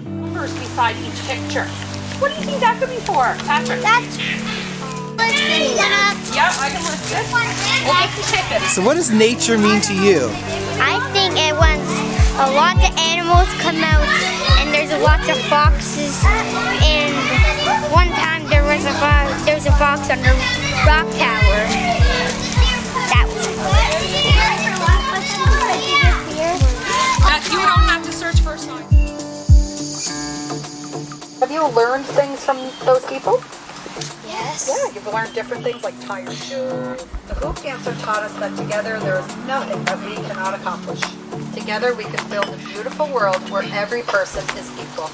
Numbers beside each picture. What do you think that could be for, Patrick? That's Yeah, I can lift it. We'll get the ticket. So what does nature mean to you? I think it when a lot of animals come out and there's a lot of foxes, and one time there was a fox on the rock tower. That was You don't have to search first. Have you learned things from those people? Yes. Yeah, you've learned different things like tie your shoe. The hoop dancer taught us that together there is nothing that we cannot accomplish. Together we can build a beautiful world where every person is equal.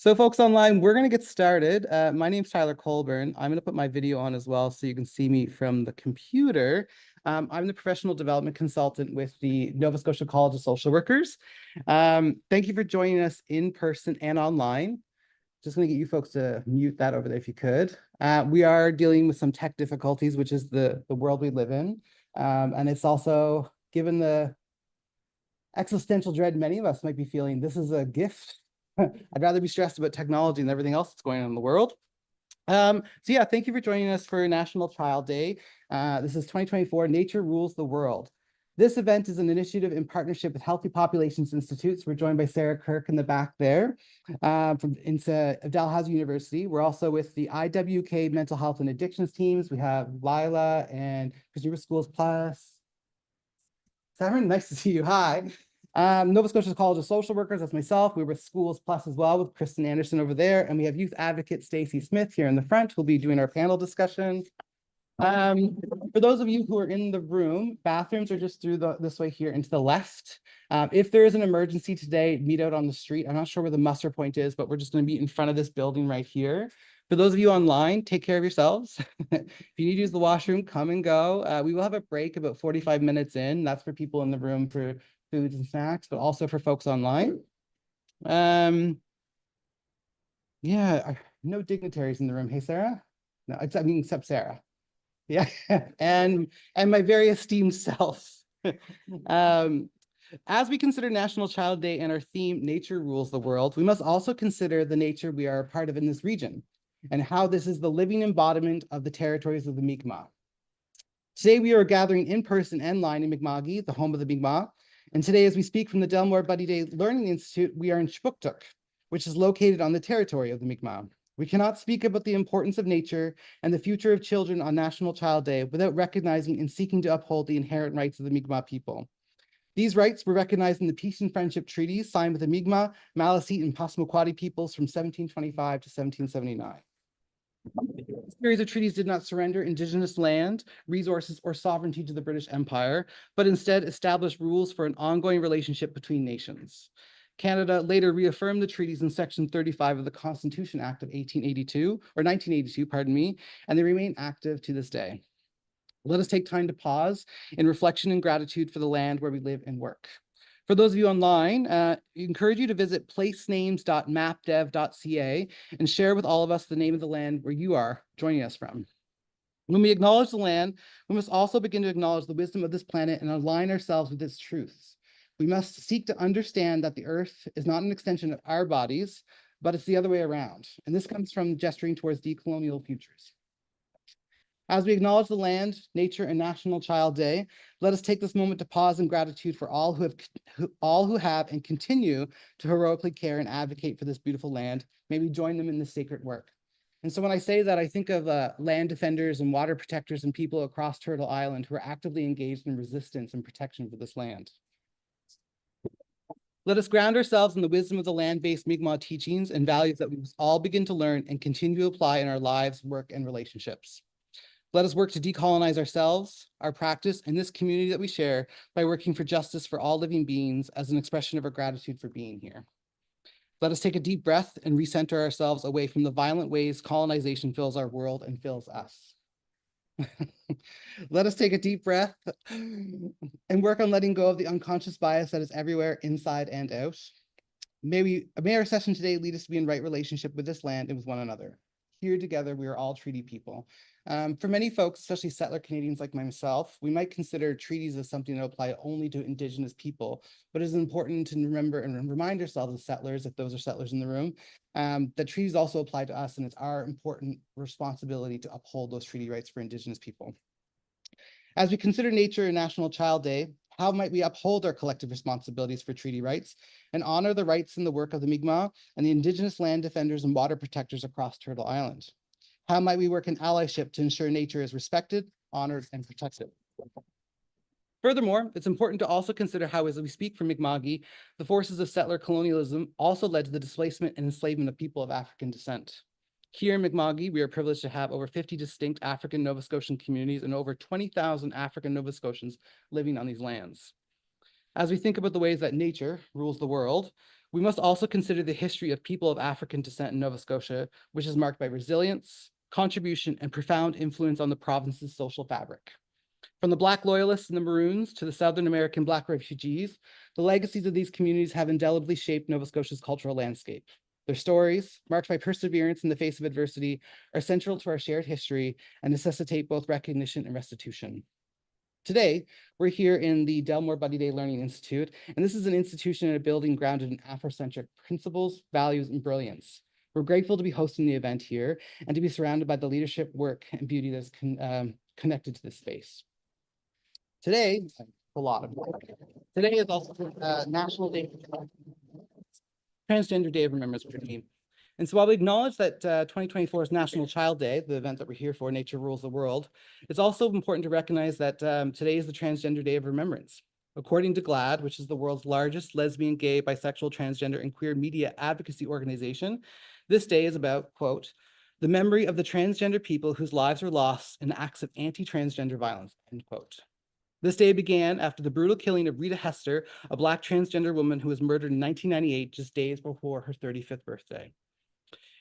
So folks online, we're going to get started. My name's Tyler Colburn. I'm going to put my video on as well so you can see me from the computer. I'm the professional development consultant with the Nova Scotia College of Social Workers. Thank you for joining us in person and online. Just going to get you folks to mute that over there if you could. We are dealing with some tech difficulties, which is the world we live in. And it's also, given the existential dread many of us might be feeling, this is a gift. I'd rather be stressed about technology and everything else that's going on in the world. So yeah, thank you for joining us for National Child Day. This is 2024, Nature Rules the World. This event is an initiative in partnership with Healthy Populations Institutes. We're joined by Sarah Kirk in the back there from Dalhousie University. We're also with the IWK Mental Health and Addictions teams. We have Lila and Riverside Schools Plus. Sarah, nice to see you. Hi. Nova Scotia College of Social Workers, that's myself. We were with Schools Plus as well with Kristen Anderson over there. And we have youth advocate Stacey Smith here in the front who'll be doing our panel discussion. For those of you who are in the room, bathrooms are just through this way here and to the left. If there is an emergency today, meet out on the street. I'm not sure where the muster point is, but we're just going to meet in front of this building right here. For those of you online, take care of yourselves. If you need to use the washroom, come and go. We will have a break about 45 minutes in. That's for people in the room for foods and snacks, but also for folks online. Yeah, no dignitaries in the room. Hey, Sarah? No, I mean, except Sarah. Yeah, and my very esteemed self. As we consider National Child Day and our theme, Nature Rules the World, we must also consider the nature we are a part of in this region and how this is the living embodiment of the territories of the Mi'kmaq. Today, we are gathering in person and online in Mi'kma'ki, the home of the Mi'kmaq. And today, as we speak from the Delmore Buddy Daye Learning Institute, we are in Shpuktuk, which is located on the territory of the Mi'kmaq. We cannot speak about the importance of nature and the future of children on National Child Day without recognizing and seeking to uphold the inherent rights of the Mi'kmaq people. These rights were recognized in the Peace and Friendship Treaties signed with the Mi'kmaq, Maliseet, and Passamaquoddy peoples from 1725 to 1779. A series of treaties did not surrender Indigenous land, resources, or sovereignty to the British Empire, but instead established rules for an ongoing relationship between nations. Canada later reaffirmed the treaties in Section 35 of the Constitution Act of 1982, pardon me, and they remain active to this day. Let us take time to pause in reflection and gratitude for the land where we live and work. For those of you online, encourage you to visit placenames.mapdev.ca and share with all of us the name of the land where you are joining us from. When we acknowledge the land, we must also begin to acknowledge the wisdom of this planet and align ourselves with its truths. We must seek to understand that the earth is not an extension of our bodies, but it's the other way around. And this comes from gesturing towards decolonial futures. As we acknowledge the land, nature, and National Child Day, let us take this moment to pause in gratitude for all who have and continue to heroically care and advocate for this beautiful land. May we join them in this sacred work. And so when I say that, I think of land defenders and water protectors and people across Turtle Island who are actively engaged in resistance and protection for this land. Let us ground ourselves in the wisdom of the land-based Mi'kmaq teachings and values that we must all begin to learn and continue to apply in our lives, work, and relationships. Let us work to decolonize ourselves, our practice, and this community that we share by working for justice for all living beings as an expression of our gratitude for being here. Let us take a deep breath and recenter ourselves away from the violent ways colonization fills our world and fills us. Let us take a deep breath and work on letting go of the unconscious bias that is everywhere, inside and out. May our session today lead us to be in right relationship with this land and with one another. Here together, we are all treaty people. For many folks, especially settler Canadians like myself, we might consider treaties as something that apply only to Indigenous people, but it is important to remember and remind ourselves as settlers, if those are settlers in the room, that treaties also apply to us, and it's our important responsibility to uphold those treaty rights for Indigenous people. As we consider Nature and National Child Day, how might we uphold our collective responsibilities for treaty rights and honor the rights and the work of the Mi'kmaq and the Indigenous land defenders and water protectors across Turtle Island? How might we work in allyship to ensure nature is respected, honored, and protected? Furthermore, it's important to also consider how, as we speak for Mi'kma'ki, the forces of settler colonialism also led to the displacement and enslavement of people of African descent. Here in Mi'kma'ki, we are privileged to have over 50 distinct African Nova Scotian communities and over 20,000 African Nova Scotians living on these lands. As we think about the ways that nature rules the world, we must also consider the history of people of African descent in Nova Scotia, which is marked by resilience, contribution, and profound influence on the province's social fabric. From the Black Loyalists and the Maroons to the Southern American Black refugees, the legacies of these communities have indelibly shaped Nova Scotia's cultural landscape. Their stories, marked by perseverance in the face of adversity, are central to our shared history and necessitate both recognition and restitution. Today, we're here in the Delmore Buddy Daye Learning Institute, and this is an institution and a building grounded in Afrocentric principles, values, and brilliance. We're grateful to be hosting the event here and to be surrounded by the leadership, work, and beauty that's connected to this space. Today, a lot of work. Today is also National Day, Transgender Day of Remembrance for me. And so while we acknowledge that 2024 is National Child Day, the event that we're here for, Nature Rules the World, it's also important to recognize that today is the Transgender Day of Remembrance. According to GLAAD, which is the world's largest lesbian, gay, bisexual, transgender, and queer media advocacy organization, this day is about, quote, the memory of the transgender people whose lives were lost in acts of anti-transgender violence, end quote. This day began after the brutal killing of Rita Hester, a Black transgender woman who was murdered in 1998, just days before her 35th birthday.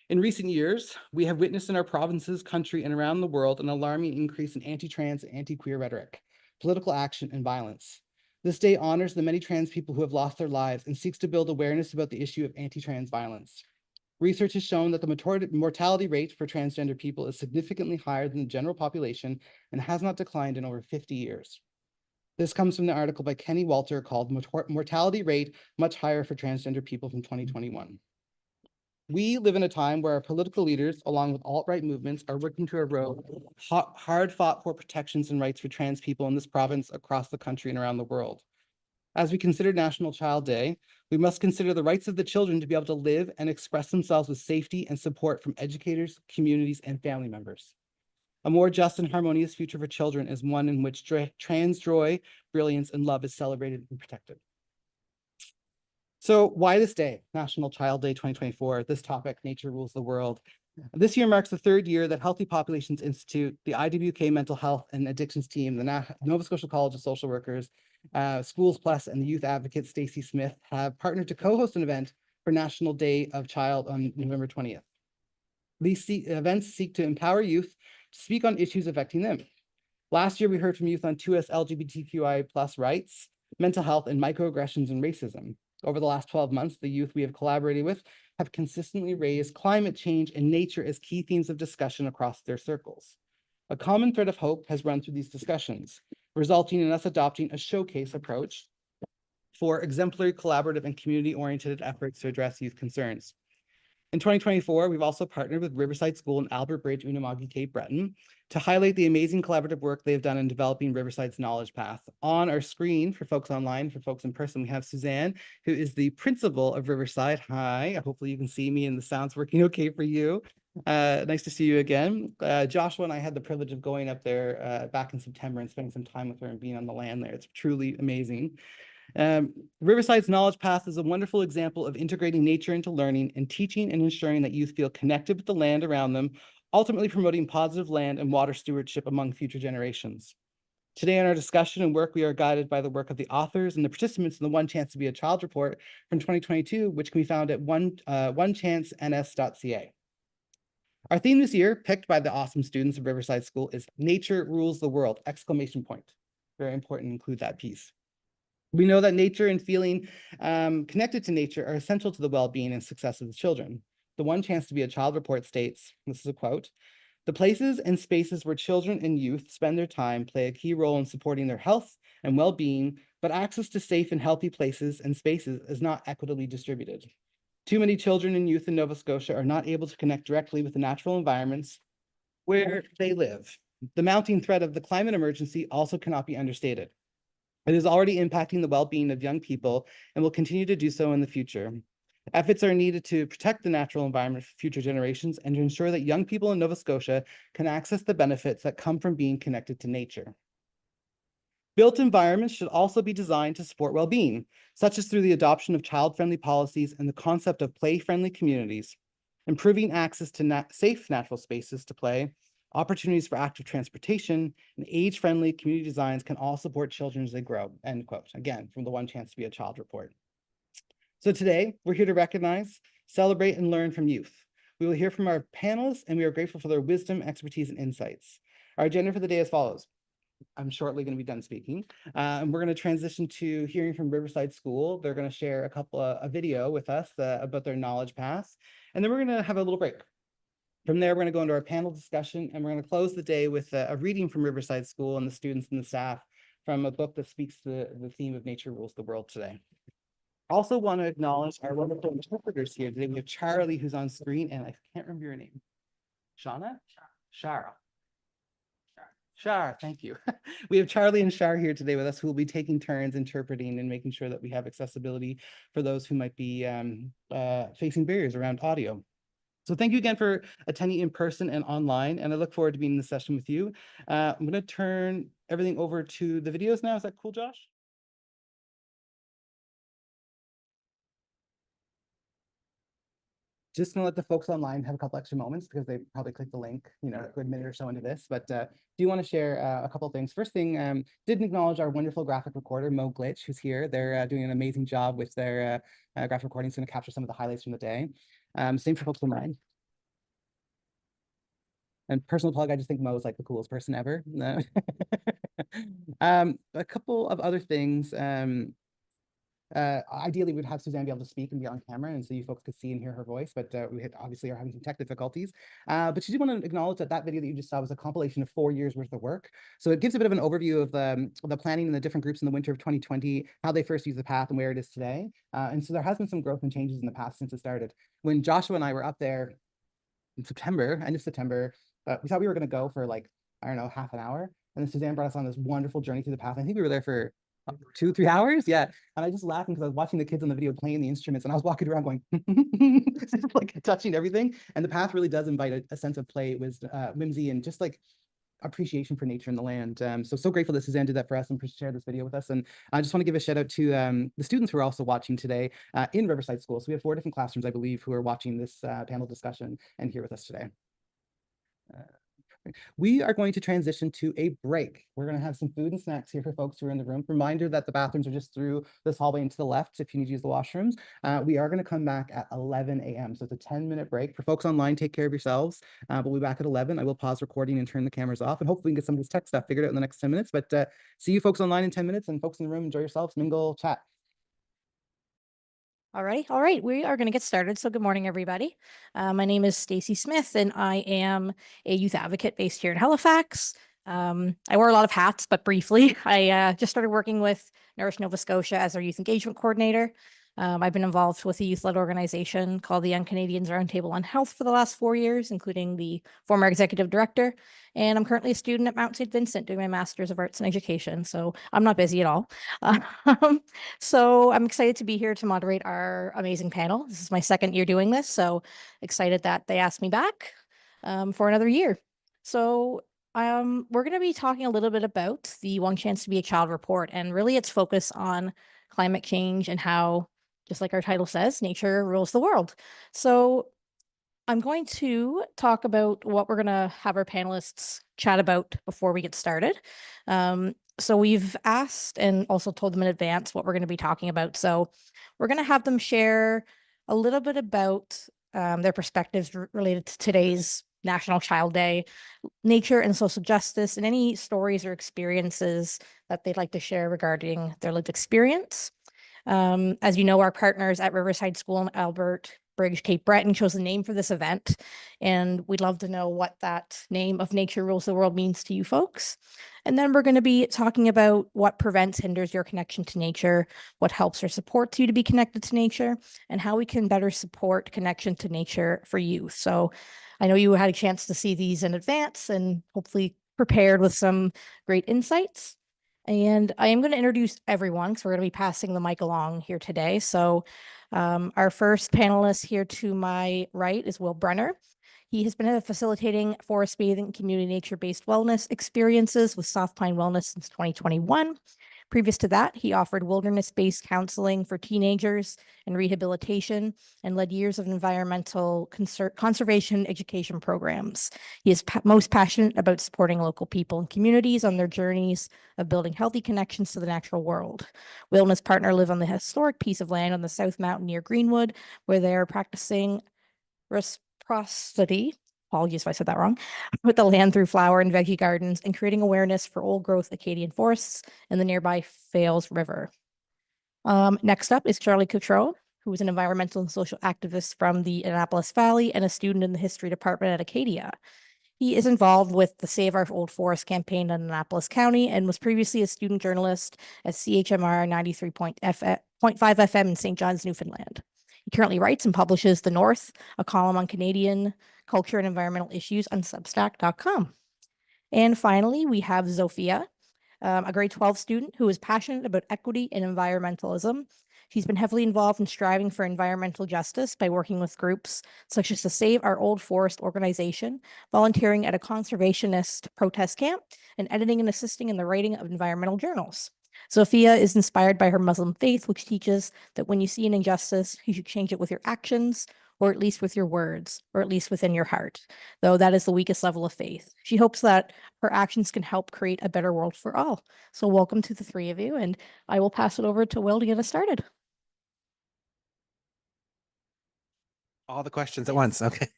In recent years, we have witnessed in our provinces, country, and around the world an alarming increase in anti-trans and anti-queer rhetoric, political action, and violence. This day honors the many trans people who have lost their lives and seeks to build awareness about the issue of anti-trans violence. Research has shown that the mortality rate for transgender people is significantly higher than the general population and has not declined in over 50 years. This comes from the article by Kenny Walter called Mortality Rate Much Higher for Transgender People from 2021. We live in a time where our political leaders, along with alt-right movements, are working to erode hard fought for protections and rights for trans people in this province, across the country, and around the world. As we consider National Child Day, we must consider the rights of the children to be able to live and express themselves with safety and support from educators, communities, and family members. A more just and harmonious future for children is one in which trans joy, brilliance, and love is celebrated and protected. So why this day, National Child Day 2024, this topic, Nature Rules the World? This year marks the third year that Healthy Populations Institute, the IWK Mental Health and Addictions Team, the Nova Scotia College of Social Workers, Schools Plus, and the youth advocate Stacey Smith have partnered to co-host an event for National Day of Child on November 20th. These events seek to empower youth to speak on issues affecting them. Last year, we heard from youth on 2S LGBTQI+ rights, mental health, and microaggressions and racism. Over the last 12 months, the youth we have collaborated with have consistently raised climate change and nature as key themes of discussion across their circles. A common thread of hope has run through these discussions, resulting in us adopting a showcase approach for exemplary collaborative and community-oriented efforts to address youth concerns. In 2024, we've also partnered with Riverside School in Albert Bridge, Unama'ki, Cape Breton, to highlight the amazing collaborative work they've done in developing Riverside's knowledge path. On our screen, for folks online, for folks in person, we have Suzanne, who is the principal of Riverside. Hi, hopefully you can see me and the sound's working okay for you. Nice to see you again. Joshua and I had the privilege of going up there back in September and spending some time with her and being on the land there. It's truly amazing. Riverside's Knowledge Path is a wonderful example of integrating nature into learning and teaching and ensuring that youth feel connected with the land around them, ultimately promoting positive land and water stewardship among future generations. Today in our discussion and work, we are guided by the work of the authors and the participants in the One Chance to be a Child report from 2022, which can be found at onechancens.ca. Our theme this year, picked by the awesome students of Riverside School, is Nature Rules the World! Very important to include that piece. We know that nature and feeling connected to nature are essential to the well-being and success of the children. The One Chance to be a Child report states, this is a quote, "The places and spaces where children and youth spend their time play a key role in supporting their health and well-being, but access to safe and healthy places and spaces is not equitably distributed. Too many children and youth in Nova Scotia are not able to connect directly with the natural environments where they live. The mounting threat of the climate emergency also cannot be understated. It is already impacting the well-being of young people and will continue to do so in the future. Efforts are needed to protect the natural environment for future generations and to ensure that young people in Nova Scotia can access the benefits that come from being connected to nature. Built environments should also be designed to support well-being, such as through the adoption of child-friendly policies and the concept of play-friendly communities. Improving access to safe natural spaces to play, opportunities for active transportation, and age-friendly community designs can all support children as they grow," end quote. Again, from the One Chance to be a Child report. So today, we're here to recognize, celebrate, and learn from youth. We will hear from our panelists, and we are grateful for their wisdom, expertise, and insights. Our agenda for the day as follows. I'm shortly going to be done speaking, and we're going to transition to hearing from Riverside School. They're going to share a video with us about their knowledge path, and then we're going to have a little break. From there, we're going to go into our panel discussion, and we're going to close the day with a reading from Riverside School and the students and the staff from a book that speaks to the theme of Nature Rules the World today. Also want to acknowledge our wonderful interpreters here today. We have Charlie, who's on screen, and I can't remember your name. Shauna? Shara. Shar, thank you. We have Charlie and Shar here today with us, who will be taking turns interpreting and making sure that we have accessibility for those who might be facing barriers around audio. So thank you again for attending in person and online, and I look forward to being in the session with you. I'm going to turn everything over to the videos now. Is that cool, Josh? Just gonna let the folks online have a couple extra moments because they probably clicked the link, a good minute or so into this. But do you want to share a couple of things? First thing, didn't acknowledge our wonderful graphic recorder, Mo Glitch, who's here. They're doing an amazing job with their graphic recording. It's going to capture some of the highlights from the day. Same for folks online. And personal plug, I just think Mo is like the coolest person ever. A couple of other things. Ideally, we'd have Suzanne be able to speak and be on camera, and so you folks could see and hear her voice, but we obviously are having some tech difficulties. But she did want to acknowledge that video that you just saw was a compilation of 4 years worth of work. So it gives a bit of an overview of the planning and the different groups in the winter of 2020, how they first used the path and where it is today. And so there has been some growth and changes in the path since it started. When Joshua and I were up there in September, end of September, we thought we were going to go for like, I don't know, half an hour. And then Suzanne brought us on this wonderful journey through the path. I think we were there for 2-3 hours. Yeah. And I just laughing because I was watching the kids on the video playing the instruments, and I was walking around going, like touching everything. And the path really does invite a sense of play, whimsy, and just like appreciation for nature and the land. So grateful that Suzanne did that for us and shared this video with us. And I just want to give a shout out to the students who are also watching today in Riverside School. So we have 4 different classrooms, I believe, who are watching this panel discussion and here with us today. We are going to transition to a break. We're going to have some food and snacks here for folks who are in the room. Reminder that the bathrooms are just through this hallway and to the left if you need to use the washrooms. We are going to come back at 11 a.m. So it's a 10-minute break. For folks online, take care of yourselves. We'll be back at 11. I will pause recording and turn the cameras off, and hopefully we can get some of this tech stuff figured out in the next 10 minutes. But see you folks online in 10 minutes, and folks in the room, enjoy yourselves, mingle, chat. All right. We are going to get started. So good morning, everybody. My name is Stacy Smith, and I am a youth advocate based here in Halifax. I wear a lot of hats, but briefly, I just started working with Nourish Nova Scotia as our youth engagement coordinator. I've been involved with a youth-led organization called the Young Canadians Roundtable on Health for the last 4 years, including the former executive director. And I'm currently a student at Mount St. Vincent doing my Master's of Arts in Education. So I'm not busy at all. So I'm excited to be here to moderate our amazing panel. This is my 2nd year doing this. So excited that they asked me back for another year. So we're going to be talking a little bit about the One Chance to Be a Child report, and really its focus on climate change and how, just like our title says, nature rules the world. So I'm going to talk about what we're going to have our panelists chat about before we get started. So we've asked and also told them in advance what we're going to be talking about. So we're going to have them share a little bit about their perspectives related to today's National Child Day, nature and social justice, and any stories or experiences that they'd like to share regarding their lived experience. As you know, our partners at Riverside School in Albert Bridge, Cape Breton chose the name for this event, and we'd love to know what that name of Nature Rules the World means to you folks. And then we're going to be talking about what prevents, hinders your connection to nature, what helps or supports you to be connected to nature, and how we can better support connection to nature for youth. So I know you had a chance to see these in advance and hopefully prepared with some great insights. And I am going to introduce everyone because we're going to be passing the mic along here today. So our first panelist here to my right is Will Brenner. He has been facilitating forest bathing, community nature-based wellness experiences with Soft Pine Wellness since 2021. Previous to that, he offered wilderness-based counseling for teenagers and rehabilitation, and led years of environmental conservation education programs. He is most passionate about supporting local people and communities on their journeys of building healthy connections to the natural world. Will and his partner live on the historic piece of land on the South Mountain near Greenwood, where they are practicing reciprocity, apologies if I said that wrong, with the land through flower and veggie gardens and creating awareness for old growth Acadian forests in the nearby Fales River. Next up is Charlie Cotreau, who is an environmental and social activist from the Annapolis Valley and a student in the history department at Acadia. He is involved with the Save Our Old Forest campaign in Annapolis County and was previously a student journalist at CHMR 93.5 FM in St. John's, Newfoundland. He currently writes and publishes The North, a column on Canadian culture and environmental issues on Substack.com. And finally, we have Zofia, a grade 12 student who is passionate about equity and environmentalism. She's been heavily involved in striving for environmental justice by working with groups such as the Save Our Old Forest organization, volunteering at a conservationist protest camp, and editing and assisting in the writing of environmental journals. Sophia is inspired by her Muslim faith, which teaches that when you see an injustice, you should change it with your actions, or at least with your words, or at least within your heart, though that is the weakest level of faith. She hopes that her actions can help create a better world for all. So welcome to the 3 of you, and I will pass it over to Will to get us started. All the questions at once. Okay.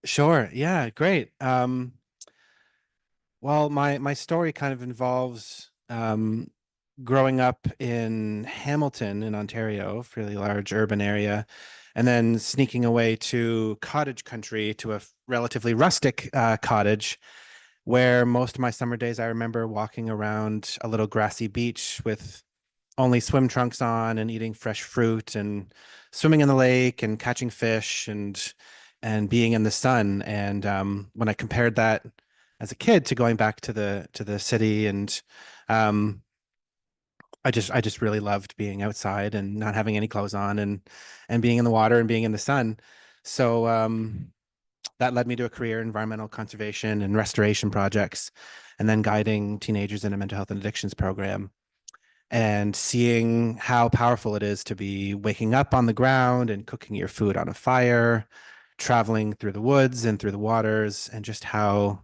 Sure. Yeah, great. Well, my story kind of involves growing up in Hamilton in Ontario, a fairly large urban area, and then sneaking away to cottage country, to a relatively rustic cottage, where most of my summer days I remember walking around a little grassy beach with only swim trunks on and eating fresh fruit and swimming in the lake and catching fish and being in the sun. And when I compared that as a kid to going back to the city, and I just really loved being outside and not having any clothes on and being in the water and being in the sun. So that led me to a career in environmental conservation and restoration projects, and then guiding teenagers in a mental health and addictions program, and seeing how powerful it is to be waking up on the ground and cooking your food on a fire, traveling through the woods and through the waters, and just how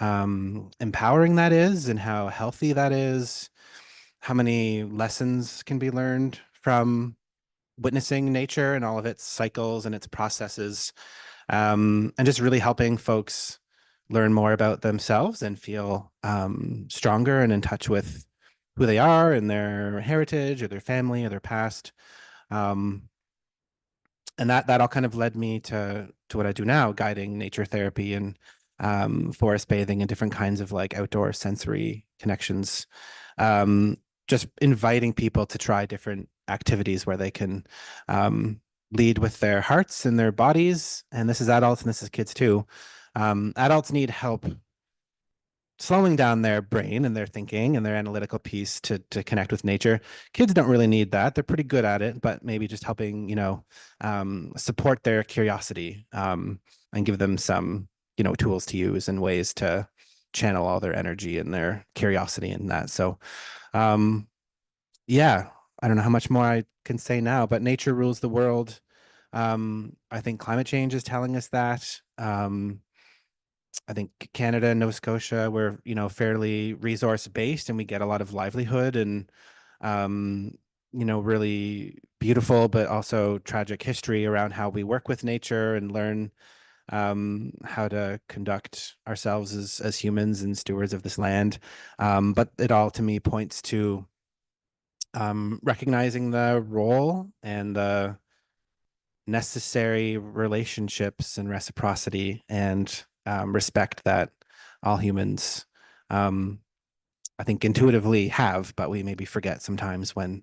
empowering that is and how healthy that is, how many lessons can be learned from witnessing nature and all of its cycles and its processes, and just really helping folks learn more about themselves and feel stronger and in touch with who they are and their heritage or their family or their past. And that all kind of led me to what I do now, guiding nature therapy and forest bathing and different kinds of like outdoor sensory connections. Just inviting people to try different activities where they can lead with their hearts and their bodies. And this is adults and this is kids too. Adults need help slowing down their brain and their thinking and their analytical piece to connect with nature. Kids don't really need that. They're pretty good at it, but maybe just helping, support their curiosity and give them some, tools to use and ways to channel all their energy and their curiosity in that. So, yeah, I don't know how much more I can say now, but nature rules the world. I think climate change is telling us that. I think Canada and Nova Scotia, we're, fairly resource based and we get a lot of livelihood and, really beautiful, but also tragic history around how we work with nature and learn how to conduct ourselves as humans and stewards of this land. But it all to me points to recognizing the role and the necessary relationships and reciprocity and respect that all humans, I think, intuitively have, but we maybe forget sometimes when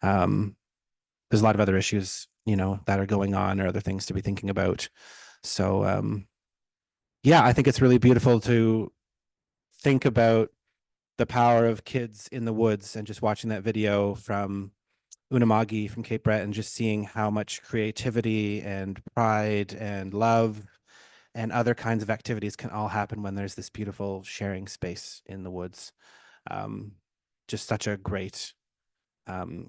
there's a lot of other issues, that are going on or other things to be thinking about. So, yeah, I think it's really beautiful to think about the power of kids in the woods and just watching that video from Unamagi from Cape Breton, just seeing how much creativity and pride and love and other kinds of activities can all happen when there's this beautiful sharing space in the woods. Just such a great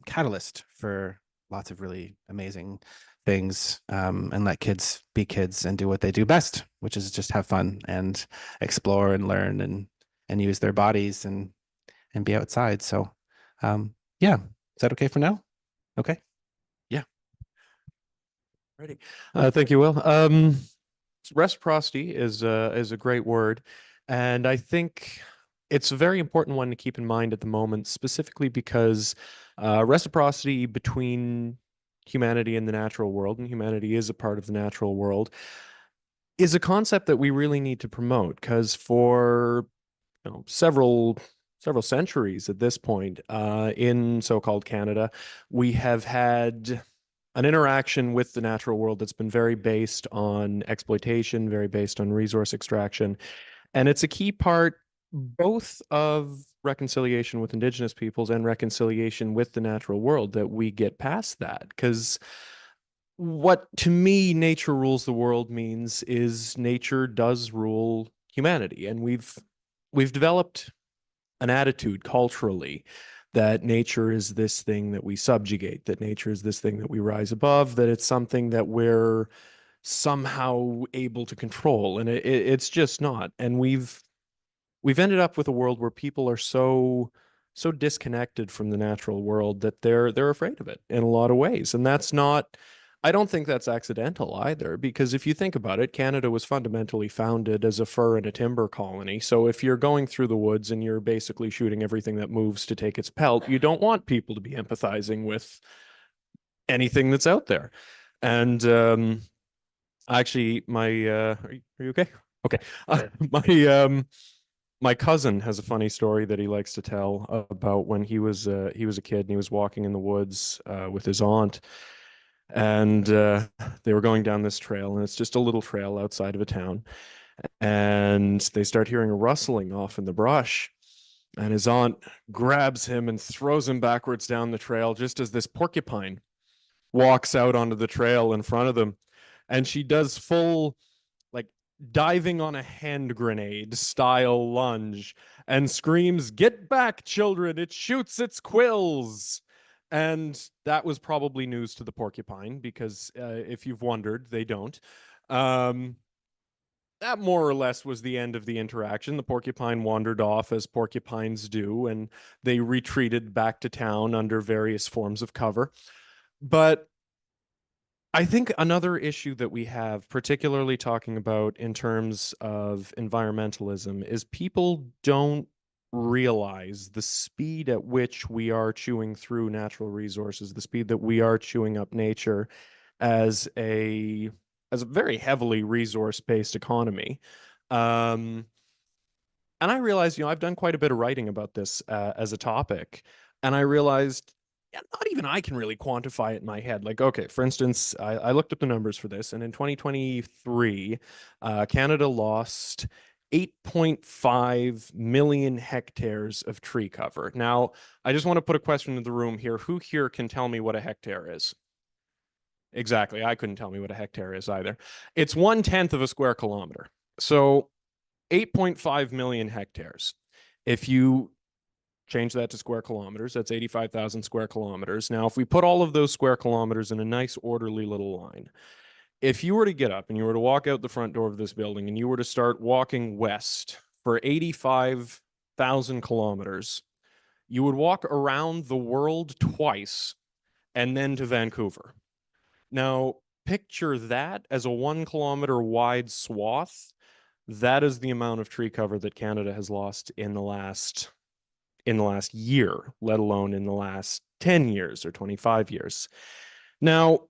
catalyst for lots of really amazing things, and let kids be kids and do what they do best, which is just have fun and explore and learn and use their bodies and be outside. So yeah, is that okay for now? Okay. Yeah. Ready. Thank you, Will. Reciprocity is a great word, and I think it's a very important one to keep in mind at the moment, specifically because reciprocity between humanity and the natural world, and humanity is a part of the natural world, is a concept that we really need to promote, because for several centuries at this point, in so-called Canada, we have had an interaction with the natural world that's been very based on exploitation, very based on resource extraction. And it's a key part both of reconciliation with Indigenous peoples and reconciliation with the natural world that we get past that. Because what to me nature rules the world means is nature does rule humanity. And we've developed an attitude culturally that nature is this thing that we subjugate, that nature is this thing that we rise above, that it's something that we're somehow able to control. And it's just not. And we've ended up with a world where people are so disconnected from the natural world that they're afraid of it in a lot of ways. And I don't think that's accidental either, because if you think about it, Canada was fundamentally founded as a fur and a timber colony. So if you're going through the woods and you're basically shooting everything that moves to take its pelt, you don't want people to be empathizing with anything that's out there. And actually, are you okay? Okay. My cousin has a funny story that he likes to tell about when he was a kid and he was walking in the woods with his aunt. And they were going down this trail, and it's just a little trail outside of a town. And they start hearing a rustling off in the brush. And his aunt grabs him and throws him backwards down the trail just as this porcupine walks out onto the trail in front of them. And she does full, like, diving on a hand grenade style lunge and screams, "Get back, children, it shoots its quills." And that was probably news to the porcupine because if you've wondered, they don't. That more or less was the end of the interaction. The porcupine wandered off as porcupines do, and they retreated back to town under various forms of cover. But I think another issue that we have, particularly talking about in terms of environmentalism, is people don't realize the speed at which we are chewing through natural resources, the speed that we are chewing up nature as a very heavily resource-based economy. And I realized, I've done quite a bit of writing about this as a topic, and I realized not even I can really quantify it in my head. Like, okay, for instance, I looked up the numbers for this, and in 2023, Canada lost 8.5 million hectares of tree cover. Now, I just want to put a question in the room here. Who here can tell me what a hectare is? Exactly. I couldn't tell me what a hectare is either. It's 1/10 of a square kilometer. So 8.5 million hectares. If you change that to square kilometers, that's 85,000 square kilometers. Now, if we put all of those square kilometers in a nice orderly little line, if you were to get up and you were to walk out the front door of this building and you were to start walking west for 85,000 kilometers, you would walk around the world twice and then to Vancouver. Now, picture that as a 1 kilometer wide swath. That is the amount of tree cover that Canada has lost in the last year, let alone in the last 10 years or 25 years. Now,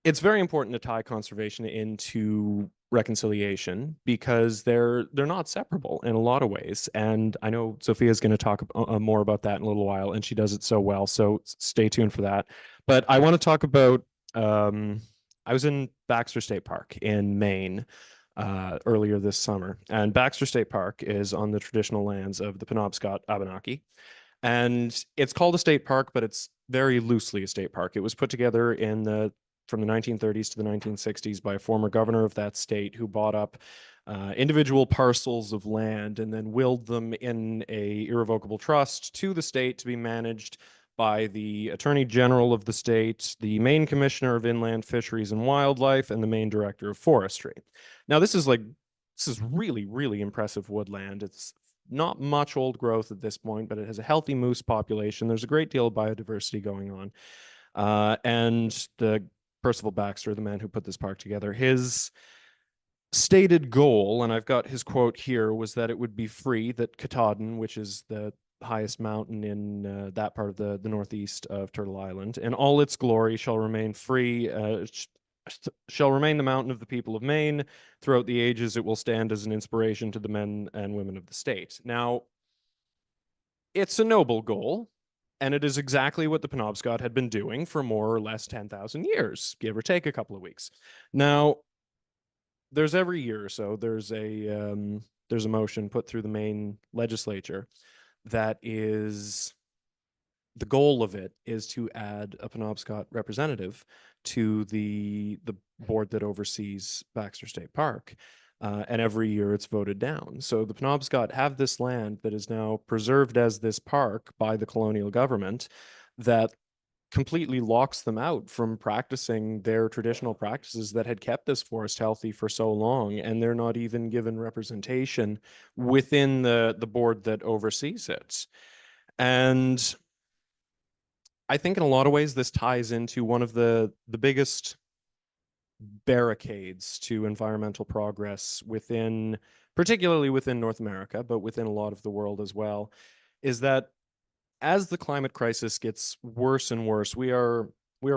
it's very important to tie conservation into reconciliation because they're not separable in a lot of ways. And I know Sophia's going to talk more about that in a little while, and she does it so well. So stay tuned for that. But I want to talk about, I was in Baxter State Park in Maine earlier this summer. And Baxter State Park is on the traditional lands of the Penobscot Abenaki. And it's called a state park, but it's very loosely a state park. It was put together from the 1930s to the 1960s by a former governor of that state who bought up individual parcels of land and then willed them in a irrevocable trust to the state to be managed by the Attorney General of the state, the Maine Commissioner of Inland Fisheries and Wildlife, and the Maine Director of Forestry. Now, this is really, really impressive woodland. It's not much old growth at this point, but it has a healthy moose population. There's a great deal of biodiversity going on. And the Percival Baxter, the man who put this park together, his stated goal, and I've got his quote here, was that it would be free, that Katahdin, which is the highest mountain in that part of the northeast of Turtle Island, and all its glory shall remain free, shall remain the mountain of the people of Maine. Throughout the ages, it will stand as an inspiration to the men and women of the state. Now, it's a noble goal, and it is exactly what the Penobscot had been doing for more or less 10,000 years, give or take a couple of weeks. Now, there's every year or so, there's a motion put through the Maine legislature that is, the goal of it is to add a Penobscot representative to the board that oversees Baxter State Park. And every year it's voted down. So the Penobscot have this land that is now preserved as this park by the colonial government that completely locks them out from practicing their traditional practices that had kept this forest healthy for so long, and they're not even given representation within the board that oversees it. And I think in a lot of ways this ties into one of the biggest barricades to environmental progress particularly within North America, but within a lot of the world as well, is that as the climate crisis gets worse and worse, we are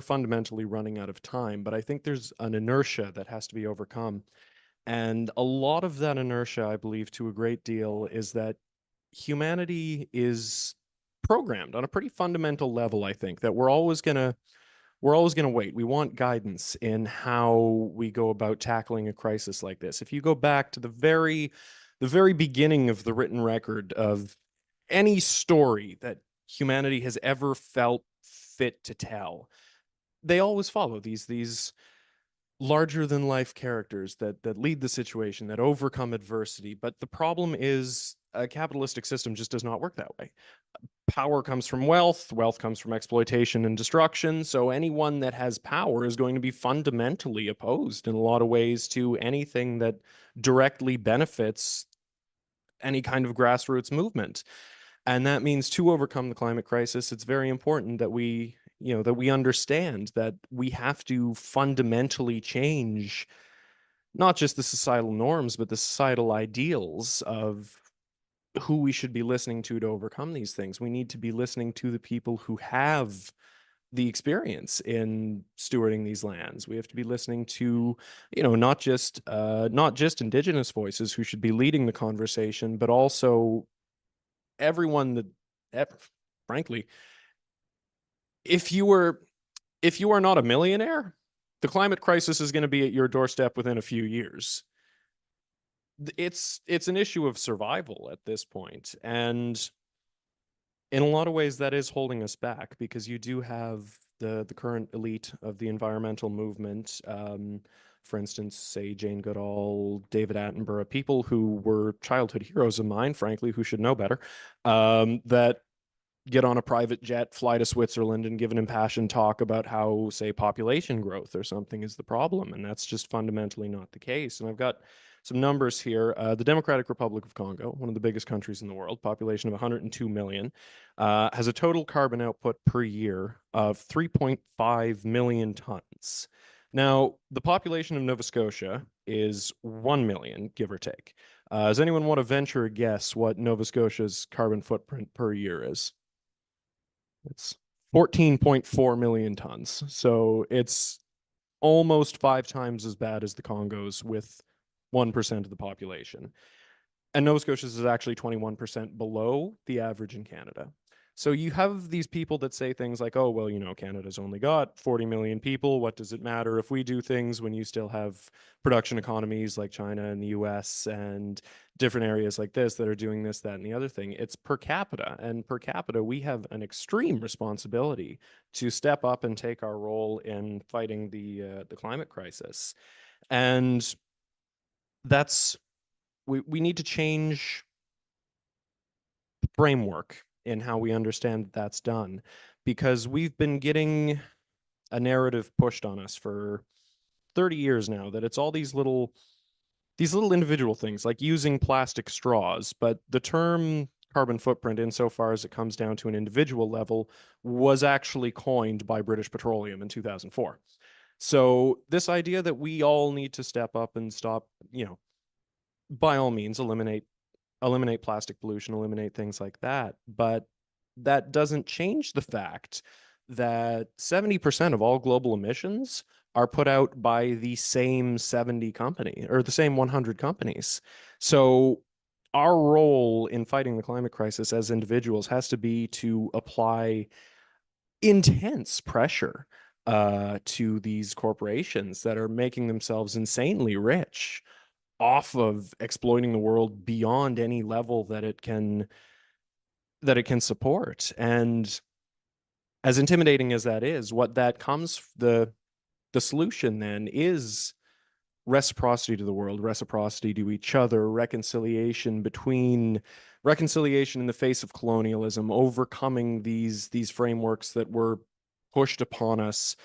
fundamentally running out of time. But I think there's an inertia that has to be overcome. And a lot of that inertia, I believe, to a great deal, is that humanity is programmed on a pretty fundamental level, I think, that we're always gonna wait. We want guidance in how we go about tackling a crisis like this. If you go back to the very beginning of the written record of any story that humanity has ever felt fit to tell, they always follow these larger than life characters that lead the situation, that overcome adversity. But the problem is a capitalistic system just does not work that way. Power comes from wealth, wealth comes from exploitation and destruction. So anyone that has power is going to be fundamentally opposed in a lot of ways to anything that directly benefits any kind of grassroots movement. And that means to overcome the climate crisis, it's very important that we, that we understand that we have to fundamentally change not just the societal norms, but the societal ideals of who we should be listening to overcome these things. We need to be listening to the people who have the experience in stewarding these lands. We have to be listening to, not just Indigenous voices who should be leading the conversation, but also everyone that, frankly, if you are not a millionaire, the climate crisis is going to be at your doorstep within a few years. It's an issue of survival at this point, and in a lot of ways that is holding us back, because you do have the current elite of the environmental movement, for instance, say Jane Goodall, David Attenborough, people who were childhood heroes of mine, frankly, who should know better, that get on a private jet, fly to Switzerland, and give an impassioned talk about how, say, population growth or something is the problem. And that's just fundamentally not the case. And I've got some numbers here. The Democratic Republic of Congo, one of the biggest countries in the world, population of 102 million, has a total carbon output per year of 3.5 million tons. Now, the population of Nova Scotia is 1 million, give or take. Does anyone want to venture a guess what Nova Scotia's carbon footprint per year is? It's 14.4 million tons. So it's almost 5 times as bad as the Congo's with 1% of the population. And Nova Scotia's is actually 21% below the average in Canada. So you have these people that say things like, oh, well, Canada's only got 40 million people. What does it matter if we do things when you still have production economies like China and the US and different areas like this that are doing this, that, and the other thing? It's per capita. And per capita, we have an extreme responsibility to step up and take our role in fighting the climate crisis. And we need to change the framework in how we understand that's done, because we've been getting a narrative pushed on us for 30 years now that it's all these little individual things like using plastic straws. But the term carbon footprint, insofar as it comes down to an individual level, was actually coined by British Petroleum in 2004. So this idea that we all need to step up and stop, by all means, eliminate plastic pollution, eliminate things like that. But that doesn't change the fact that 70% of all global emissions are put out by the same 70 company or the same 100 companies. So our role in fighting the climate crisis as individuals has to be to apply intense pressure to these corporations that are making themselves insanely rich off of exploiting the world beyond any level that it can support. And as intimidating as that is, what that comes, the solution then is reciprocity to the world, reciprocity to each other, reconciliation in the face of colonialism, overcoming these frameworks that were pushed upon us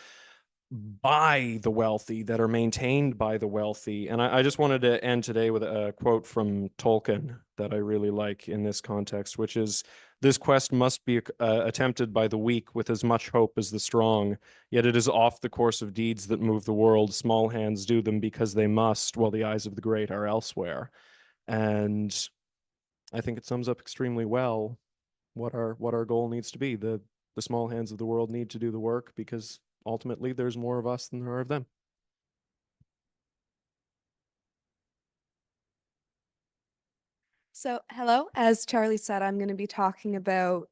by the wealthy, that are maintained by the wealthy. And I just wanted to end today with a quote from Tolkien that I really like in this context, which is, "This quest must be attempted by the weak with as much hope as the strong, yet it is oft the course of deeds that move the world. Small hands do them because they must, while the eyes of the great are elsewhere." And I think it sums up extremely well what our goal needs to be. The small hands of the world need to do the work, because ultimately there's more of us than there are of them. So, hello. As Charlie said, I'm going to be talking about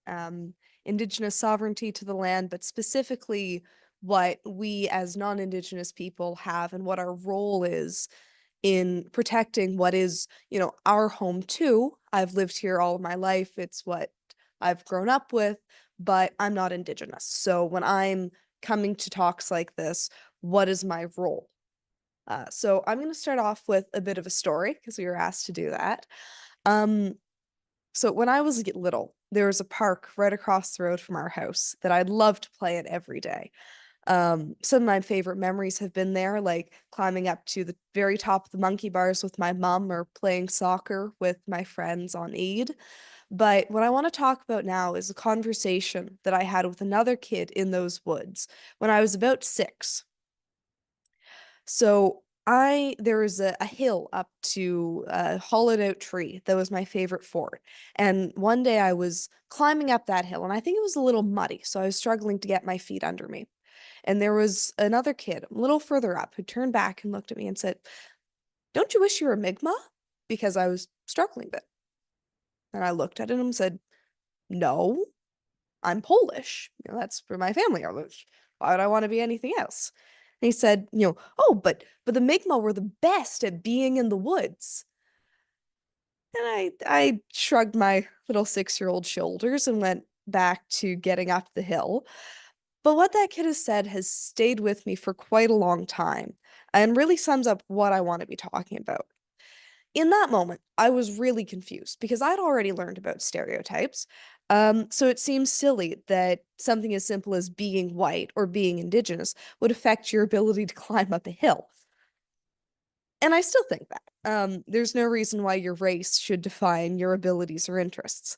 Indigenous sovereignty to the land, but specifically what we as non-Indigenous people have and what our role is in protecting what is, our home too. I've lived here all of my life. It's what I've grown up with, but I'm not Indigenous. So when I'm coming to talks like this, what is my role? So I'm going to start off with a bit of a story because we were asked to do that. So when I was little, there was a park right across the road from our house that I'd love to play at every day. Some of my favorite memories have been there, like climbing up to the very top of the monkey bars with my mum or playing soccer with my friends on Eid. But what I want to talk about now is a conversation that I had with another kid in those woods when I was about 6. So there was a hill up to a hollowed out tree that was my favorite fort. And one day I was climbing up that hill and I think it was a little muddy, so I was struggling to get my feet under me. And there was another kid a little further up who turned back and looked at me and said, "Don't you wish you were Mi'kmaq?" Because I was struggling a bit. And I looked at him and said, "No, I'm Polish. That's where my family are. Why would I want to be anything else?" And he said, "Oh, but the Mi'kmaq were the best at being in the woods." And I shrugged my little 6-year-old shoulders and went back to getting up the hill. But what that kid has said has stayed with me for quite a long time and really sums up what I want to be talking about. In that moment, I was really confused because I'd already learned about stereotypes. So it seems silly that something as simple as being white or being indigenous would affect your ability to climb up a hill. And I still think that. There's no reason why your race should define your abilities or interests.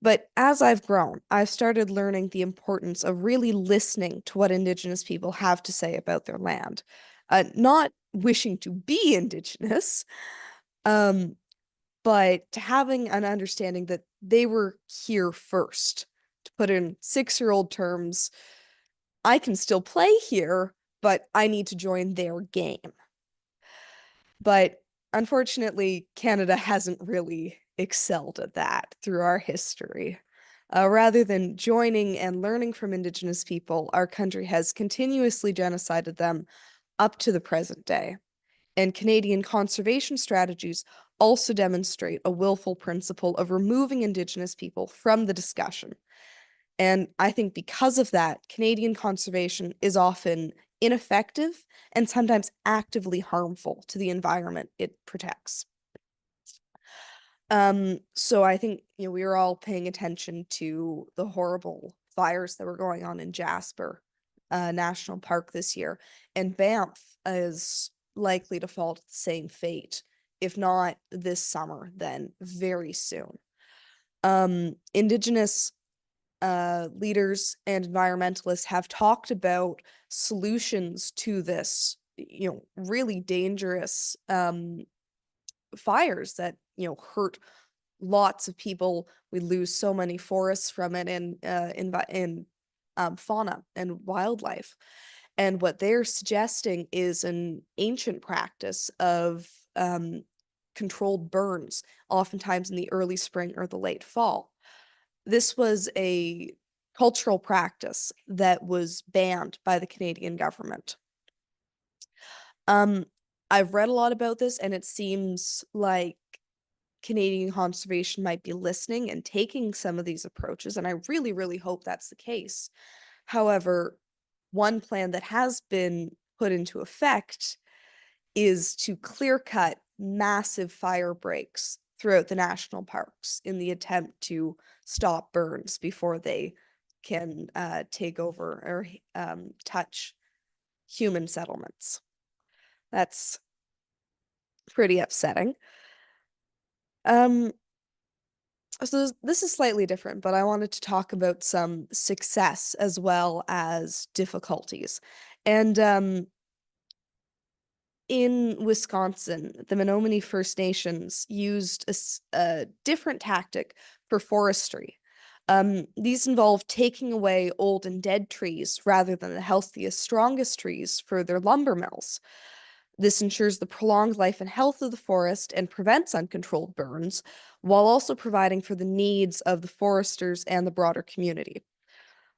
But as I've grown, I've started learning the importance of really listening to what Indigenous people have to say about their land. Not wishing to be Indigenous, um, but having an understanding that they were here first. To put in 6-year-old terms, I can still play here, but I need to join their game. But unfortunately, Canada hasn't really excelled at that through our history. Rather than joining and learning from Indigenous people, our country has continuously genocided them up to the present day. And Canadian conservation strategies also demonstrate a willful principle of removing Indigenous people from the discussion. And I think because of that, Canadian conservation is often ineffective and sometimes actively harmful to the environment it protects. So I think we were all paying attention to the horrible fires that were going on in Jasper National Park this year, and Banff is likely to fall to the same fate, if not this summer, then very soon. Indigenous leaders and environmentalists have talked about solutions to this, really dangerous fires that hurt lots of people. We lose so many forests from it, and fauna and wildlife. And what they're suggesting is an ancient practice of controlled burns, oftentimes in the early spring or the late fall. This was a cultural practice that was banned by the Canadian government. I've read a lot about this, and it seems like Canadian conservation might be listening and taking some of these approaches, and I really, really hope that's the case. However, one plan that has been put into effect is to clear-cut massive fire breaks throughout the national parks in the attempt to stop burns before they can take over or touch human settlements. That's pretty upsetting. So this is slightly different, but I wanted to talk about some success as well as difficulties. And in Wisconsin, the Menominee First Nations used a different tactic for forestry. These involve taking away old and dead trees rather than the healthiest, strongest trees for their lumber mills. This ensures the prolonged life and health of the forest and prevents uncontrolled burns, while also providing for the needs of the foresters and the broader community.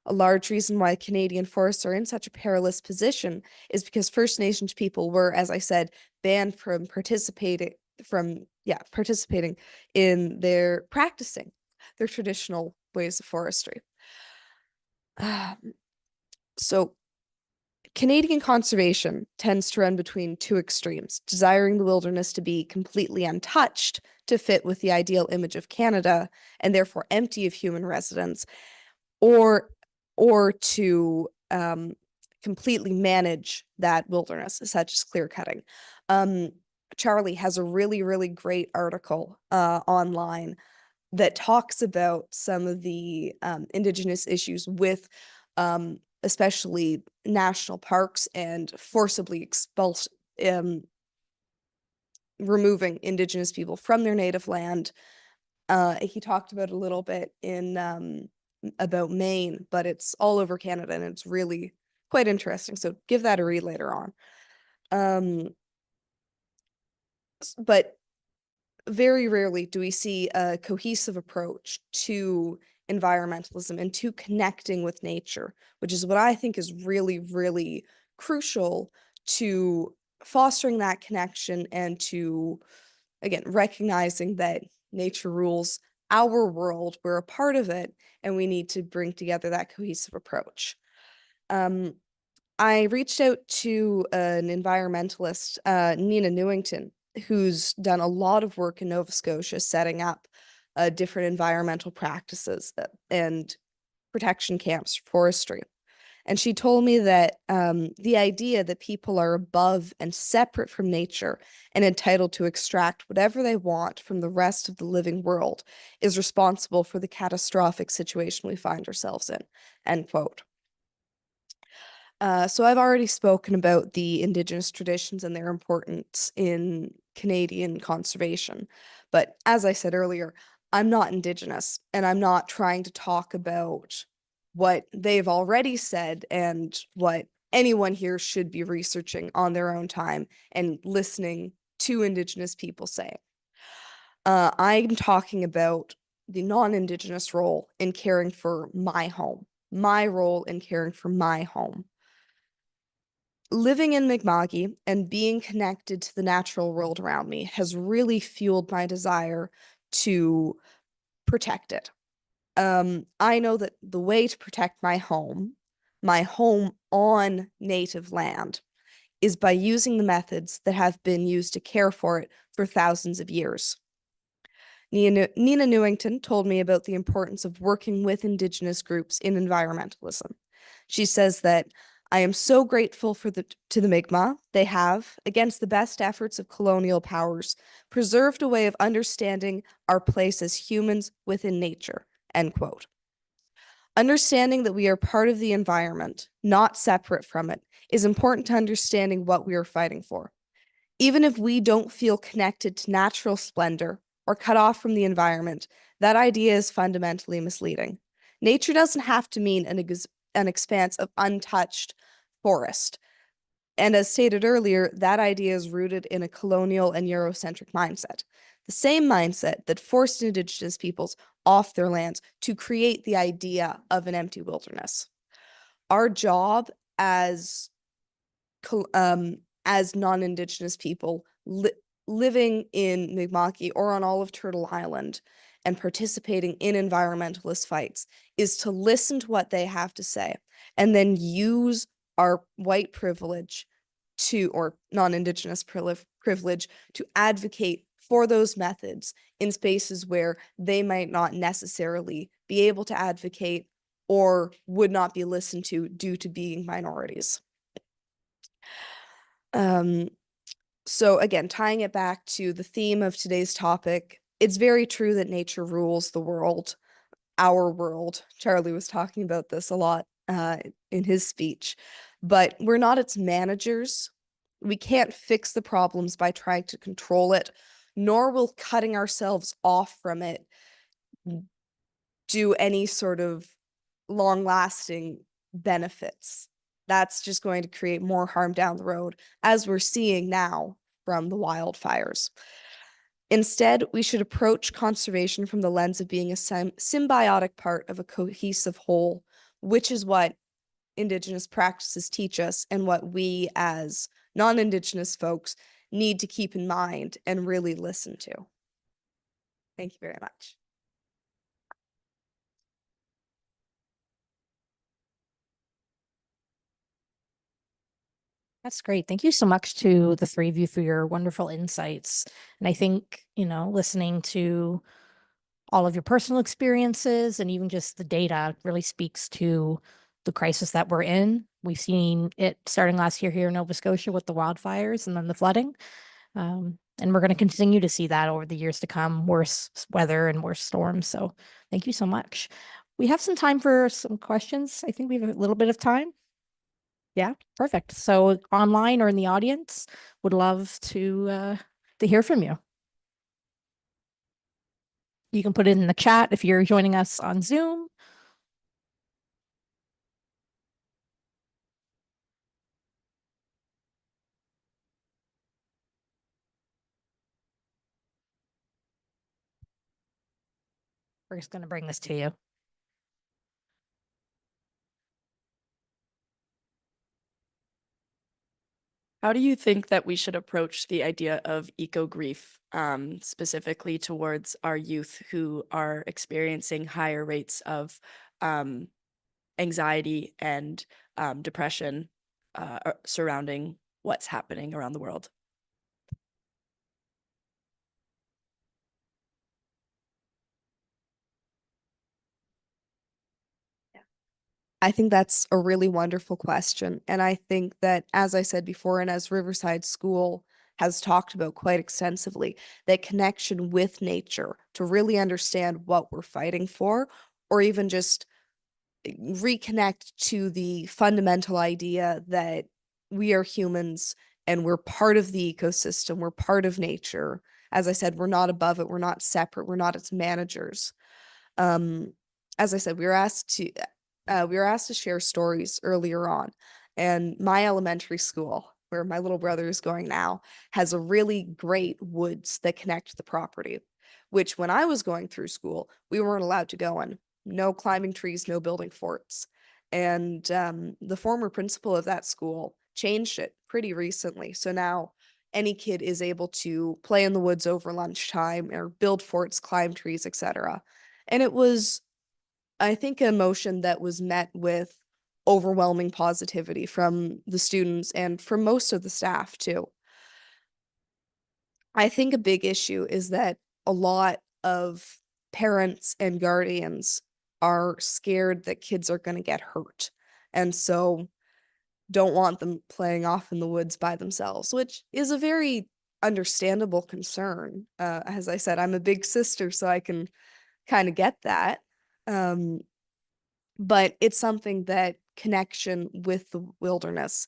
A large reason why Canadian forests are in such a perilous position is because First Nations people were, as I said, banned from participating in practicing their traditional ways of forestry. So Canadian conservation tends to run between two extremes, desiring the wilderness to be completely untouched to fit with the ideal image of Canada and therefore empty of human residents, or to completely manage that wilderness, such as clear cutting. Charlie has a really great article online that talks about some of the Indigenous issues with especially national parks and forcibly removing Indigenous people from their native land. He talked about it a little bit in about Maine, but it's all over Canada and it's really quite interesting. So give that a read later on. But very rarely do we see a cohesive approach to environmentalism and to connecting with nature, which is what I think is really crucial to fostering that connection and to, again, recognizing that nature rules our world, we're a part of it, and we need to bring together that cohesive approach. I reached out to an environmentalist, Nina Newington, who's done a lot of work in Nova Scotia setting up different environmental practices and protection camps for forestry. And she told me that the idea that people are above and separate from nature and entitled to extract whatever they want from the rest of the living world is responsible for the catastrophic situation we find ourselves in, end quote. So I've already spoken about the Indigenous traditions and their importance in Canadian conservation. But as I said earlier, I'm not Indigenous and I'm not trying to talk about what they've already said and what anyone here should be researching on their own time and listening to Indigenous people say. I'm talking about the non-Indigenous role in caring for my home, my role in caring for my home. Living in Mi'kma'ki and being connected to the natural world around me has really fueled my desire to protect it. I know that the way to protect my home on native land, is by using the methods that have been used to care for it for thousands of years. Nina Newington told me about the importance of working with Indigenous groups in environmentalism. She says that I am so grateful to the Mi'kmaq. They have, against the best efforts of colonial powers, preserved a way of understanding our place as humans within nature, end quote. Understanding that we are part of the environment, not separate from it, is important to understanding what we are fighting for. Even if we don't feel connected to natural splendor or cut off from the environment, that idea is fundamentally misleading. Nature doesn't have to mean an expanse of untouched forest. And as stated earlier, that idea is rooted in a colonial and Eurocentric mindset. The same mindset that forced Indigenous peoples off their lands to create the idea of an empty wilderness. Our job as non-Indigenous people living in Mi'kma'ki or on all of Turtle Island and participating in environmentalist fights is to listen to what they have to say and then use our white privilege or non-Indigenous privilege to advocate for those methods in spaces where they might not necessarily be able to advocate or would not be listened to due to being minorities. So again, tying it back to the theme of today's topic, it's very true that nature rules the world, our world. Charlie was talking about this a lot in his speech, but we're not its managers. We can't fix the problems by trying to control it, nor will cutting ourselves off from it do any sort of long-lasting benefits. That's just going to create more harm down the road, as we're seeing now from the wildfires. Instead, we should approach conservation from the lens of being a symbiotic part of a cohesive whole, which is what Indigenous practices teach us and what we as non-Indigenous folks need to keep in mind and really listen to. Thank you very much. That's great. Thank you so much to the three of you for your wonderful insights. And I think, listening to all of your personal experiences and even just the data really speaks to the crisis that we're in. We've seen it starting last year here in Nova Scotia with the wildfires and then the flooding. And we're going to continue to see that over the years to come, worse weather and worse storms. So thank you so much. We have some time for some questions. I think we have a little bit of time. Yeah, perfect. So online or in the audience, would love to hear from you. You can put it in the chat if you're joining us on Zoom. We're just going to bring this to you. How do you think that we should approach the idea of eco-grief, specifically towards our youth who are experiencing higher rates of anxiety and depression surrounding what's happening around the world? I think that's a really wonderful question. And I think that, as I said before, and as Riverside School has talked about quite extensively, that connection with nature to really understand what we're fighting for, or even just reconnect to the fundamental idea that we are humans and we're part of the ecosystem, we're part of nature. As I said, we're not above it, we're not separate, we're not its managers. As I said, we were asked to share stories earlier on, and my elementary school, where my little brother is going now, has a really great woods that connect the property, which when I was going through school, we weren't allowed to go in. No climbing trees, no building forts. And the former principal of that school changed it pretty recently. So now any kid is able to play in the woods over lunchtime or build forts, climb trees, etc. And it was, I think, a motion that was met with overwhelming positivity from the students and from most of the staff too. I think a big issue is that a lot of parents and guardians are scared that kids are going to get hurt, and so don't want them playing off in the woods by themselves, which is a very understandable concern. As I said, I'm a big sister, so I can kind of get that. But it's something that connection with the wilderness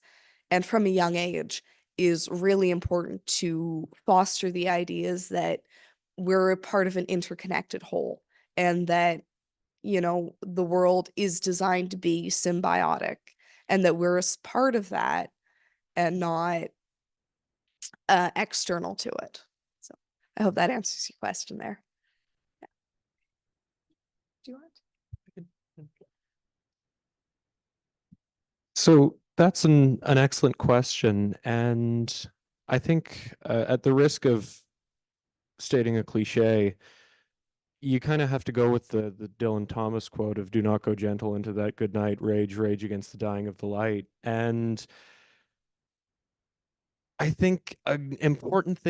and from a young age is really important to foster the ideas that we're a part of an interconnected whole, and that, the world is designed to be symbiotic, and that we're a part of that and not external to it. So I hope that answers your question there. Yeah. Do you want? So that's an excellent question. And I think at the risk of stating a cliche, you kind of have to go with the Dylan Thomas quote of "Do not go gentle into that good night, rage, rage against the dying of the light." And I think an important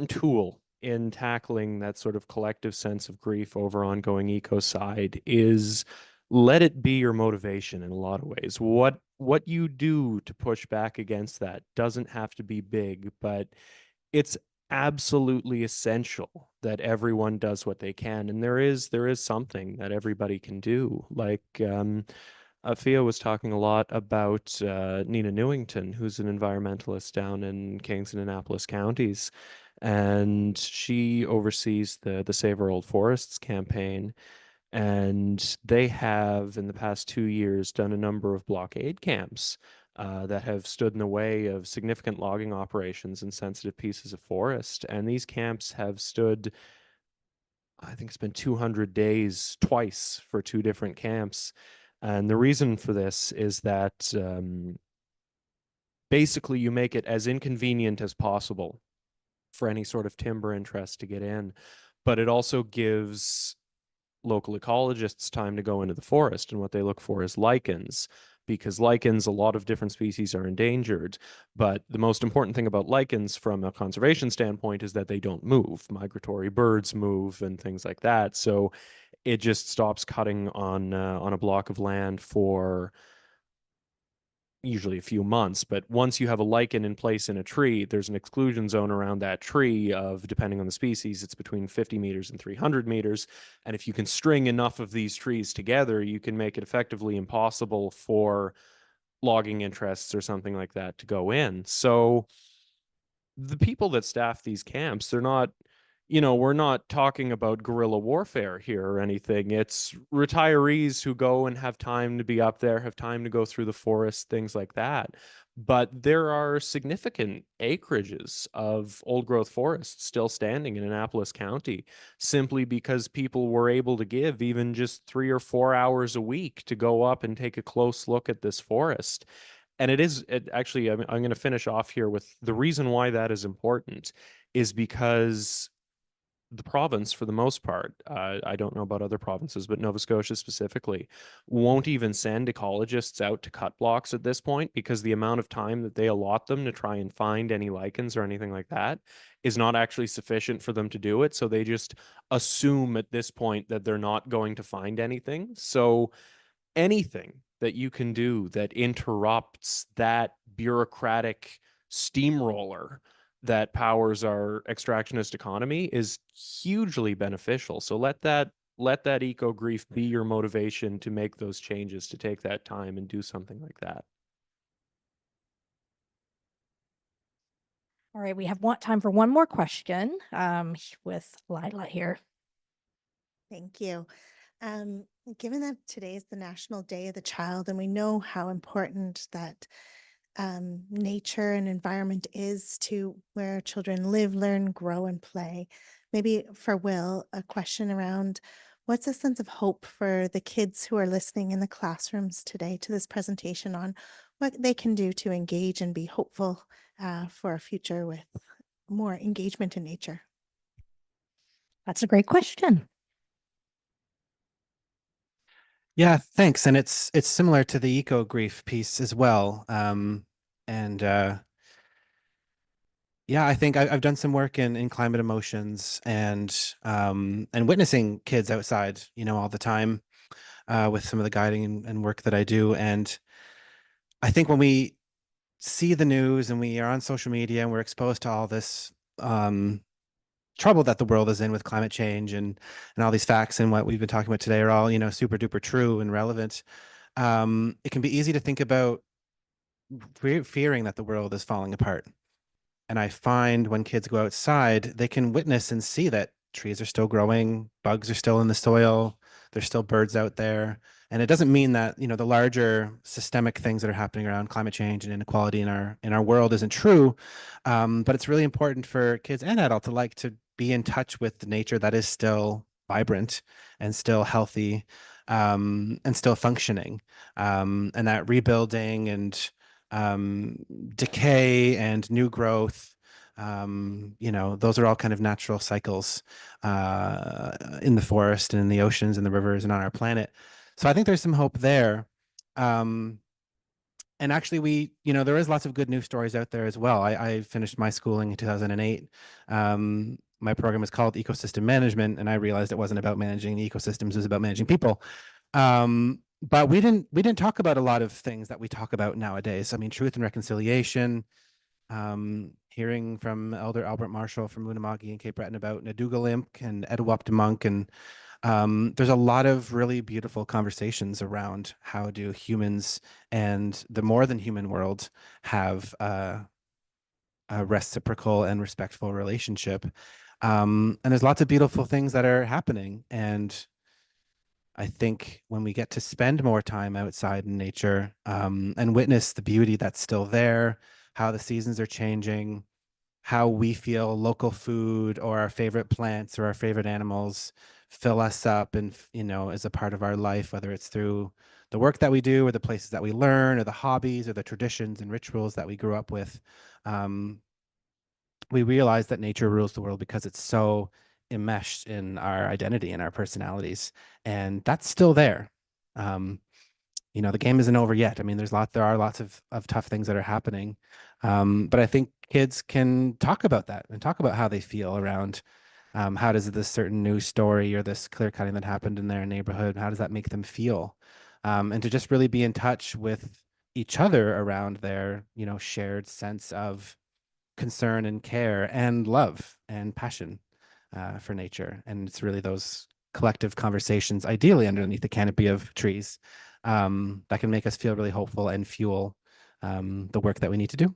tool in tackling that sort of collective sense of grief over ongoing ecocide is let it be your motivation in a lot of ways. What you do to push back against that doesn't have to be big, but it's absolutely essential that everyone does what they can. And there is something that everybody can do. Like Fia was talking a lot about Nina Newington, who's an environmentalist down in Kingston and Annapolis counties. And she oversees the Save Our Old Forests campaign. And they have, in the past 2 years, done a number of blockade camps that have stood in the way of significant logging operations in sensitive pieces of forest. And these camps have stood, I think it's been 200 days twice for 2 different camps. And the reason for this is that basically you make it as inconvenient as possible for any sort of timber interest to get in, but it also gives local ecologists time to go into the forest, and what they look for is lichens, because lichens, a lot of different species are endangered. But the most important thing about lichens from a conservation standpoint is that they don't move. Migratory birds move and things like that. So it just stops cutting on a block of land for usually a few months. But once you have a lichen in place in a tree, there's an exclusion zone around that tree of, depending on the species, it's between 50 meters and 300 meters. And if you can string enough of these trees together, you can make it effectively impossible for logging interests or something like that to go in. So the people that staff these camps, they're not, we're not talking about guerrilla warfare here or anything. It's retirees who go and have time to be up there, have time to go through the forest, things like that. But there are significant acreages of old growth forests still standing in Annapolis County, simply because people were able to give even just 3 or 4 hours a week to go up and take a close look at this forest. And actually, I'm going to finish off here with the reason why that is important is because the province, for the most part, I don't know about other provinces, but Nova Scotia specifically, won't even send ecologists out to cut blocks at this point, because the amount of time that they allot them to try and find any lichens or anything like that is not actually sufficient for them to do it. So they just assume at this point that they're not going to find anything. So anything that you can do that interrupts that bureaucratic steamroller that powers our extractionist economy is hugely beneficial. So let that eco grief be your motivation to make those changes, to take that time and do something like that. All right, we have time for one more question with Lila here. Thank you. Given that today is the National Day of the Child, and we know how important that nature and environment is to where children live, learn, grow, and play, maybe for Will, a question around what's a sense of hope for the kids who are listening in the classrooms today to this presentation on what they can do to engage and be hopeful for a future with more engagement in nature? That's a great question. Yeah, thanks. And it's similar to the eco grief piece as well. Yeah, I think I've done some work in climate emotions and witnessing kids outside, all the time with some of the guiding and work that I do. And I think when we see the news and we are on social media and we're exposed to all this trouble that the world is in with climate change and all these facts and what we've been talking about today are all, super duper true and relevant. It can be easy to think about fearing that the world is falling apart. And I find when kids go outside, they can witness and see that trees are still growing, bugs are still in the soil, there's still birds out there. And it doesn't mean that, the larger systemic things that are happening around climate change and inequality in our world isn't true. But it's really important for kids and adults alike to be in touch with the nature that is still vibrant and still healthy and still functioning. And that rebuilding and decay and new growth, those are all kind of natural cycles in the forest and in the oceans and the rivers and on our planet. So I think there's some hope there. And actually there is lots of good news stories out there as well. I finished my schooling in 2008. My program was called Ecosystem Management, and I realized it wasn't about managing the ecosystems, it was about managing people. But we didn't talk about a lot of things that we talk about nowadays. I mean, truth and reconciliation, hearing from Elder Albert Marshall from Lunamagi and Cape Breton about Nadugalimk and Edwaptamunk. And there's a lot of really beautiful conversations around how do humans and the more than human world have a reciprocal and respectful relationship. And there's lots of beautiful things that are happening. And I think when we get to spend more time outside in nature and witness the beauty that's still there, how the seasons are changing, how we feel local food or our favorite plants or our favorite animals fill us up and, as a part of our life, whether it's through the work that we do or the places that we learn or the hobbies or the traditions and rituals that we grew up with, we realize that nature rules the world because it's so enmeshed in our identity and our personalities, and that's still there. You know, the game isn't over yet. I mean, there are lots of tough things that are happening, but I think kids can talk about that and talk about how they feel around how does this certain news story or this clear cutting that happened in their neighborhood, how does that make them feel, and to just really be in touch with each other around their, you know, shared sense of concern and care and love and passion for nature. And it's really those collective conversations, ideally underneath the canopy of trees, that can make us feel really hopeful and fuel the work that we need to do.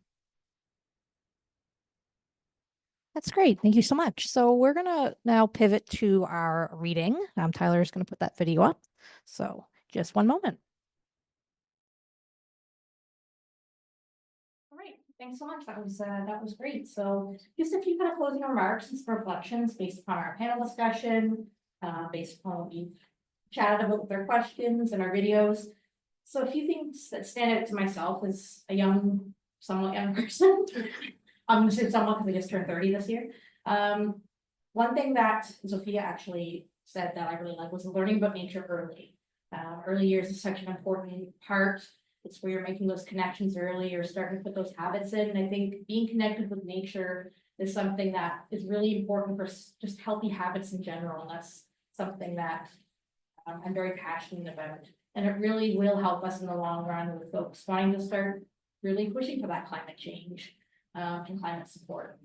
That's great. Thank you so much. So we're going to now pivot to our reading. Tyler is going to put that video up. So just one moment. All right. Thanks so much. That was great. So just a few kind of closing remarks and some reflections based upon our panel discussion, based upon what we've chatted about with our questions and our videos. So a few things that stand out to myself as a somewhat young person. I'm going to say somewhat because I just turned 30 this year. One thing that Sophia actually said that I really like was learning about nature early. Early years is such an important part. It's where you're making those connections early, you're starting to put those habits in. And I think being connected with nature is something that is really important for just healthy habits in general. And that's something that I'm very passionate about. And it really will help us in the long run with folks wanting to start really pushing for that climate change and climate support.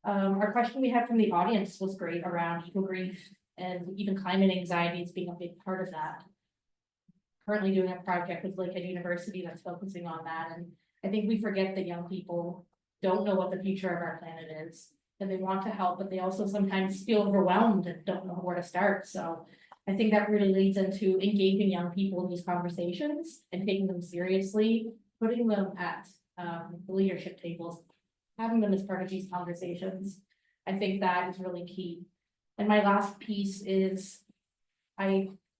Our question we had from the audience was great around eco-grief and even climate anxiety as being a big part of that. Currently doing a project with Lakehead University that's focusing on that. And I think we forget that young people don't know what the future of our planet is, and they want to help, but they also sometimes feel overwhelmed and don't know where to start. So I think that really leads into engaging young people in these conversations and taking them seriously, putting them at the leadership tables, having them as part of these conversations. I think that is really key. And my last piece is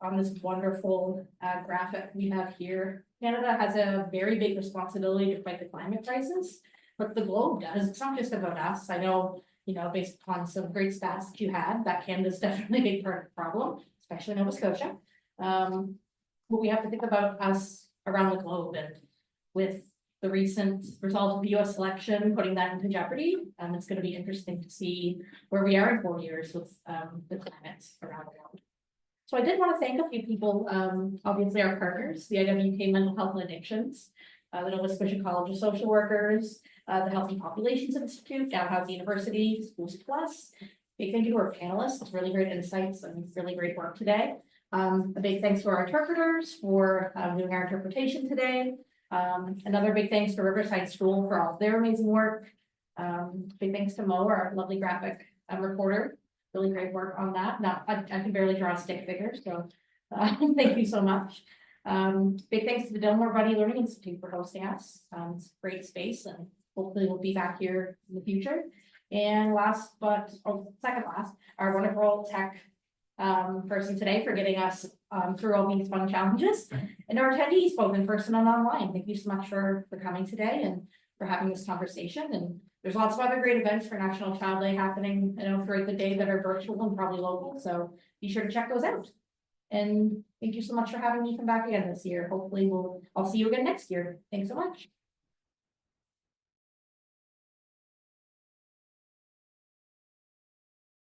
on this wonderful graphic we have here, Canada has a very big responsibility to fight the climate crisis, but the globe does. It's not just about us. I know, you know, based upon some great stats that you had, that Canada's definitely a big part of the problem, especially Nova Scotia. But we have to think about us around the globe, and with the recent result of the US election, putting that into jeopardy, it's going to be interesting to see where we are in 4 years with the climate around the world. So I did want to thank a few people, obviously our partners, the IWK Mental Health and Addictions, the Nova Scotia College of Social Workers, the Healthy Populations Institute, Dalhousie University, Schools Plus. Big thank you to our panelists. It's really great insights and really great work today. A big thanks to our interpreters for doing our interpretation today. Another big thanks to Riverside School for all of their amazing work. Big thanks to Mo, our lovely graphic reporter. Really great work on that. Now, I can barely draw a stick figure, so thank you so much. Big thanks to the Delmore Buddy Learning Institute for hosting us. It's a great space, and hopefully we'll be back here in the future. And second last, our wonderful tech person today for getting us through all these fun challenges. And our attendees, both in person and online. Thank you so much for coming today and for having this conversation. And there's lots of other great events for National Child Day happening, you know, throughout the day that are virtual and probably local. So be sure to check those out. And thank you so much for having me come back again this year. Hopefully I'll see you again next year. Thanks so much.